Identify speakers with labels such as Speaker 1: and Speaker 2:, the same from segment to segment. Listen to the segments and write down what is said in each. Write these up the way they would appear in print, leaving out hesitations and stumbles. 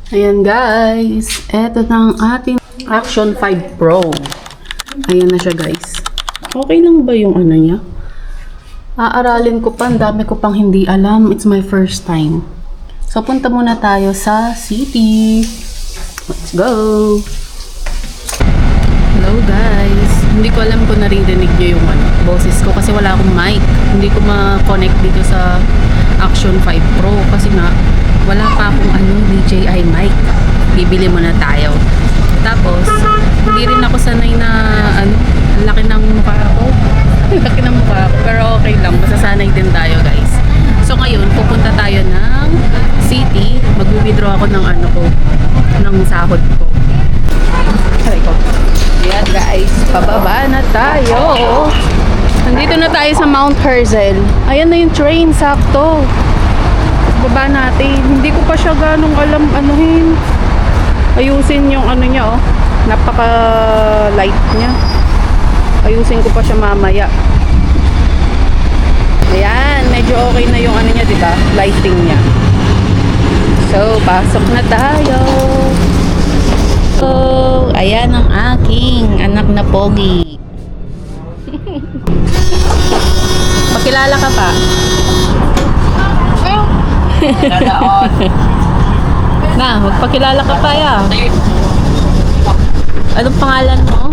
Speaker 1: Ayan guys, eto na ang ating Action 5 Pro. Ayan na siya guys. Okay lang ba yung ano niya? Aaralin ko pa, ang dami ko pang hindi alam. It's my first time. So punta muna tayo sa city. Let's go! Hello guys. Hindi ko alam kung naririnig nyo yung boses ko kasi wala akong mic. Hindi ko ma-connect dito sa Action 5 Pro kasi nga wala pa akong DJI mic. Bibili muna tayo. Tapos, hindi rin ako sanay na ang laki ng mukha ko. Ang laki ng mukha ko. Pero okay lang. Masasanay din tayo guys. So ngayon, pupunta tayo ng city. Mag-withdraw ako ng ng sahod ko. Aray ko. Ayan guys, pababa na tayo. Nandito na tayo sa Mount Herzl. Ayan na yung train, sakto. Baba natin. Hindi ko pa siya ganong alam ayusin yung niya napaka light niya. Ayusin ko pa siya mamaya. Ayan, medyo okay na yung niya, diba? Lighting niya. So, pasok na tayo. So, ayan ang aking anak na pogi. Pakilala ka pa? Na, magpakilala ka pa ya. Anong pangalan mo?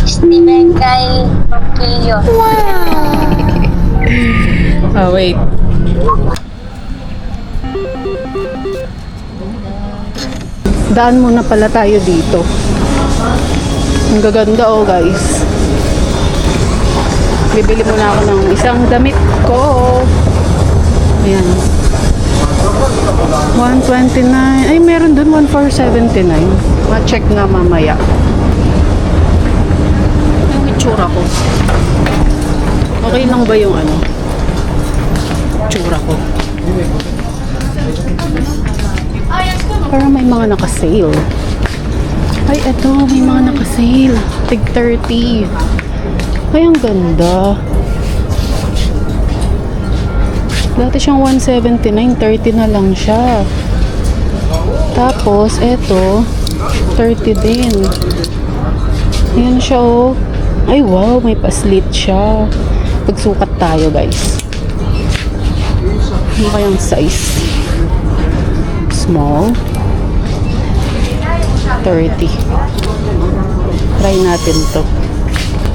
Speaker 2: Steven Kyle Roquillo.
Speaker 1: Oh, wait. Daan muna pala tayo dito. Ang gaganda guys. Bibili muna ako ng isang damit ko. Ayan. 129. Ay, meron dun 1479. Ma-check nga mamaya. Yung itsura ko. Okay lang ba yung itsura ko? Para may mga naka-sale. Ay, eto. May mga naka-sale. Tig 30. Ay, ang ganda. Dati siyang 179, 30 na lang siya. Tapos, eto, 30 din. Ayan siya Ay, wow, may paslit siya. Pagsukat tayo, guys. Ano kayang size? Small. 30. Try natin to.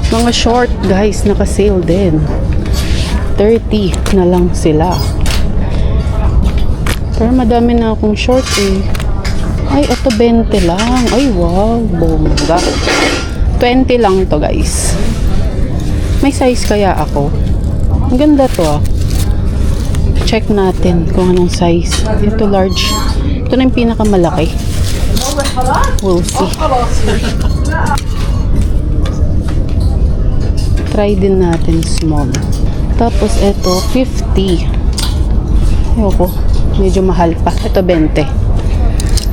Speaker 1: Mga short, guys, naka-sale din. 30 na lang sila. Pero madami na akong short Ay, ito 20 lang. Ay, wow, bongga. 20 lang to guys. May size kaya ako. Ang ganda to Check natin kung anong size. Ito large. Ito na yung pinakamalaki. We'll see. Try din natin small. Tapos ito 50. Ayoko, medyo mahal pa. Ito 20.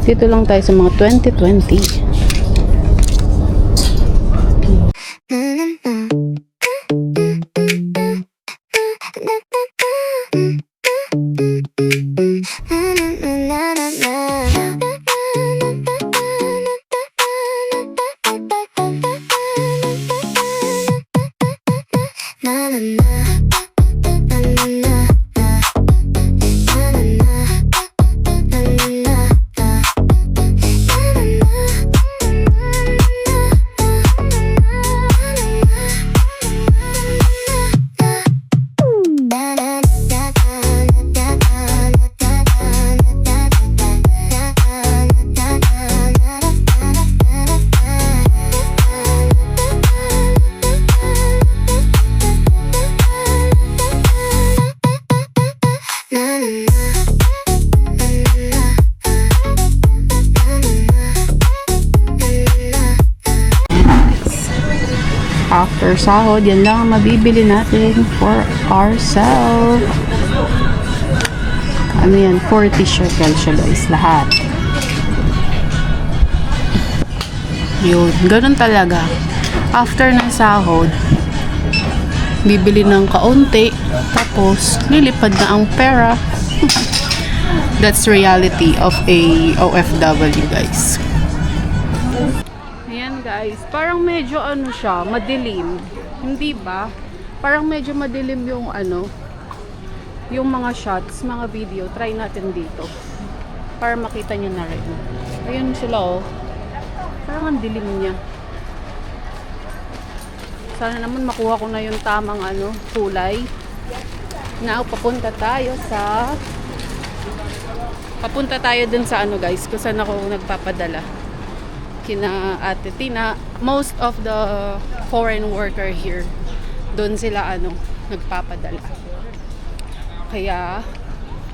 Speaker 1: Dito lang tayo sa mga 20-20. After sahod, yan lang ang mabibili natin for ourselves. Ano yan? 40 shekel siya guys, lahat. Yun, ganun talaga. After ng sahod, bibili ng kaunti, tapos lilipad na ang pera. That's reality of a OFW, guys. Ayan guys, parang medyo ano siya, madilim. Hindi ba? Parang medyo madilim yung ano, yung mga shots, mga video. Try natin dito. Para makita nyo na rin. Ayun sila oh. Parang ang dilim niya. Sana naman makuha ko na yung tamang ano, kulay. Now, papunta tayo dun sa ano guys, kung saan ako nagpapadala. Kina Ate Tina. Most of the foreign worker here, dun sila ano, nagpapadala. Kaya,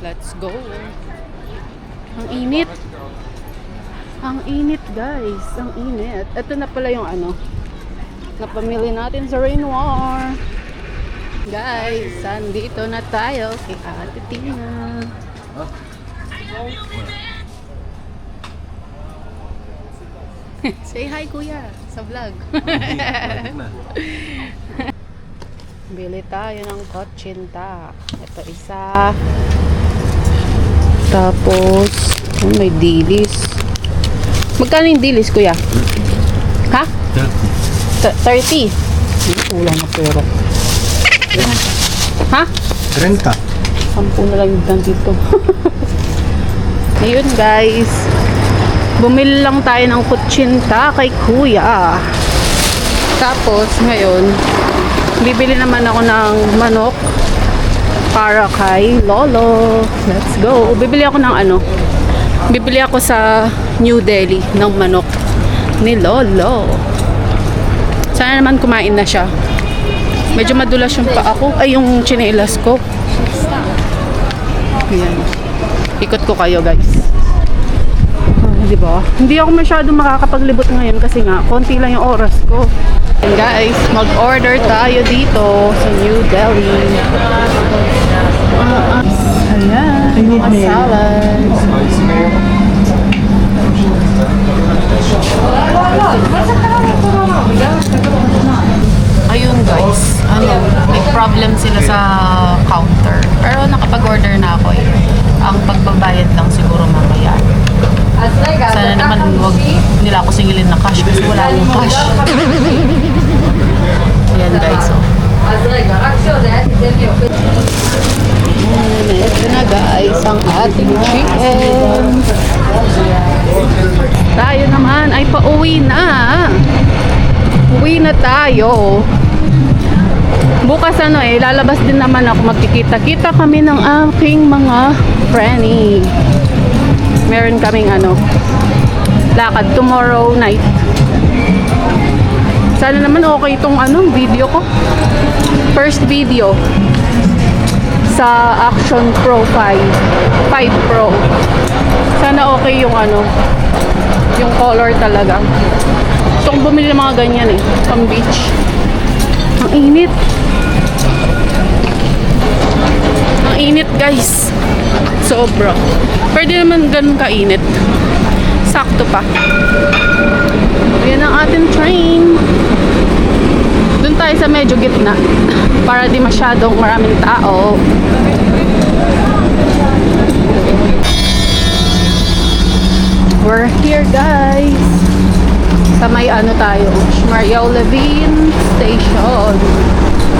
Speaker 1: let's go. Ang init. Ang init guys, ang init. Ito na pala yung ano, napamili natin sa Rainwar. Guys, andito na tayo kay Ate Tina. Say hi kuya sa vlog. Bili tayo ng kotsinta. Ito isa. Tapos may dilis. Magkano yung dilis kuya? Ha? 30. Kulang na pera. Ha?
Speaker 3: 30.
Speaker 1: 10 na lang yung dito. Ayun guys. Bumili lang tayo ng kutsinta kay kuya. Tapos ngayon, bibili naman ako ng manok para kay lolo. Let's go. Bibili ako ng ano. Bibili ako sa New Delhi ng manok ni lolo. Sana naman kumain na siya. Medyo madulas yung paa ko. Ay, yung tsinelas ko. Ayan. Ikot ko kayo, guys. Diba? Hindi ako masyado makakapaglibot ngayon kasi nga, konti lang yung oras ko. And guys, mag-order tayo dito sa New Delhi. Ayan. Mga salad. Ayun guys, ano, may problem sila sa counter. Pero nakapag-order na ako eh. Ang pagbabayad lang siguro mamaya. Sana naman huwag nila ako singilin na cash kasi wala akong cash. Ayan guys, oh. Ito na guys, ang ating chicken. Tayo naman ay pauwi na. Uwi na tayo. Bukas ano eh, lalabas din naman ako, magkikita-kita kami ng aking mga friendly. Meron kaming ano, lakad tomorrow night. Sana naman okay itong ano, video ko. First video sa Action Pro 5 Pro. Sana okay yung ano, yung color talaga. Gusto kong bumili ng mga ganyan eh, pang beach. Ang init. Ang init guys. Sobra. Pwede naman ganun kainit. Sakto pa. Ayan ang ating train. Doon tayo sa medyo gitna. Para di masyadong maraming tao. We're here guys. Sa may ano tayo, Mariel Levine Station.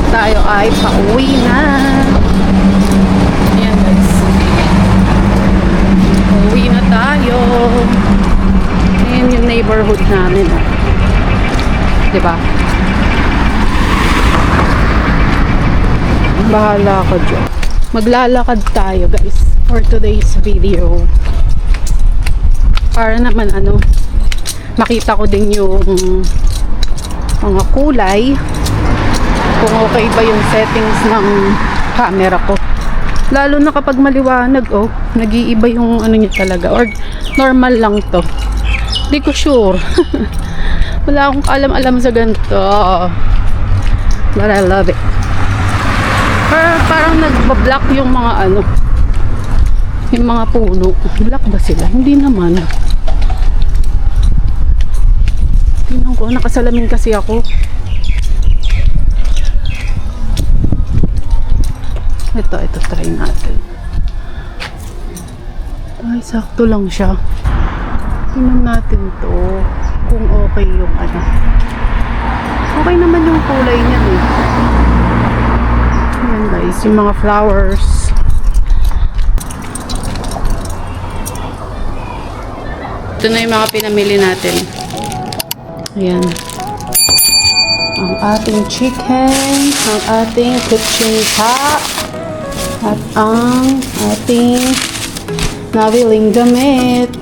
Speaker 1: Tayo ay pauwi na. Ayan guys. Pauwi na tayo. Ayan yung neighborhood namin. Diba? Bahala ka dyan. Maglalakad tayo guys for today's video. Para naman ano, makita ko din yung mga kulay, kung okay ba yung settings ng camera ko, lalo na kapag maliwanag. Oh, nag-iiba yung ano niya talaga, or normal lang to, di ko sure. Wala akong alam-alam sa ganito, but I love it. Parang nagbablock yung mga ano, yung mga puno. Black ba sila? Hindi naman. Tingnan ko, nakasalamin kasi ako. Ito try natin. Ay, sakto lang siya. Tingnan natin to. Kung okay yung ano. Okay naman yung kulay niya eh. Ayan guys, yung mga flowers. Ito na yung mga pinamili natin. Ayan. Ang ating chicken, ang ating kutsinta, at ang ating nabiling damit.